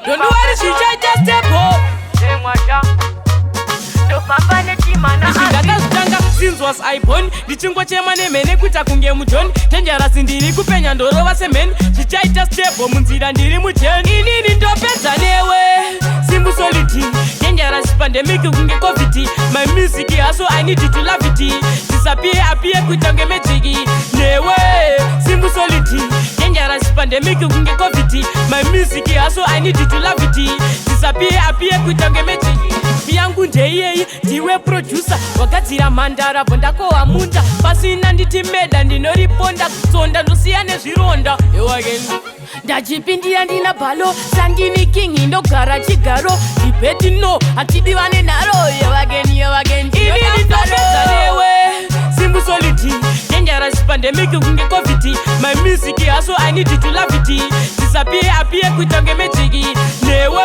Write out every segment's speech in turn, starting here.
Don't worry, she just step up. Ndakazvitanga since was I born. Ndichingwa chema nemene kuita kunge mujoni. Dangerous ndiri kupenya ndorova semeni. Chichaita step up munzira ndiri mujeni. Inini ndopedza newe Simbu solidi. Dangerous pandemic kunge covid. My music so I need you to love it. Disappear appear kuita kunge magic. Newe Simbu solidi. Dangerous pandemic kunge covid. My music so I need you to love it. Disappear appear kuita kunge magic. Yangu ndeyei ndiwe producer wakadzira mandara bondako amunda pasina nditi meda ndinoriponda kusonda ndosiya nezvironda ndachipindira ndina bhalo sandini king ndogara chigaro dibeti no atidivane naro inini ndopedza newe Simbu solidi. Dangerous pandemic kunge covid. My music so I need you to love it. Disappear appear kuita kunge magic. Newe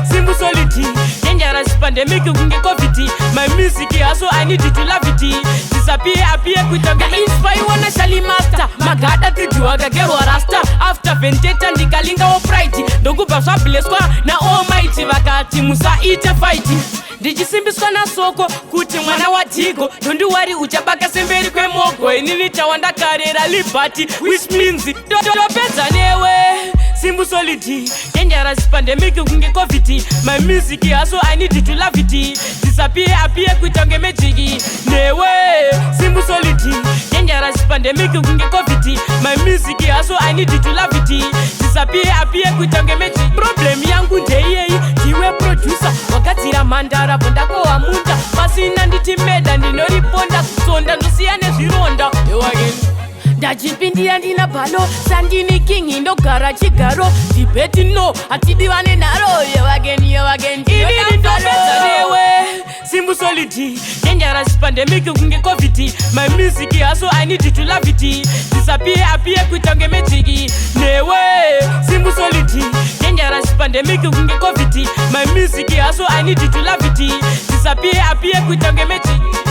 Simbu solidi. Dangerous pandemic kunge covid. My music so I need you to love it. Disappear appear kuita kunge magic. Inspire wana shali master magada tijuwa gagerwa rasta. After vendetta ndikalinga wo pride. Ndokubva zvableswa na almighty vakati musaite fight. Ndichisimbiswa na soko kuti mwana wa Tigo. Don't worry uchabaka semberi kwemogo. Inini chawandakarera liberty which means ndopedza newe Simbu solidi. Dangerous pandemic kunge covid. My music so I need you to love it. Disappear appear kuita kunge magic. Newe Simbu solidi. Dangerous pandemic kunge covid. My music so I need you to love it. Disappear appear kuita kunge magic. Problem yangu ndeyei ndiwe producer wakadzira mandara bondako amunda pasina nditi meda ndinoriponda kusonda ndosiya nezvironda ndachipindira ndina bhalo sandini king ndogara chigaro dibeti no atidivane naro inini ndopedza newe Simbu solidi. Dangerous pandemic kunge covid. My music so I need you to love it. Disappear appear kuita kunge magic. Newe Simbu solidi. Dangerous pandemic kunge covid. My music so I need you to love it. Disappear appear kuita kunge magic.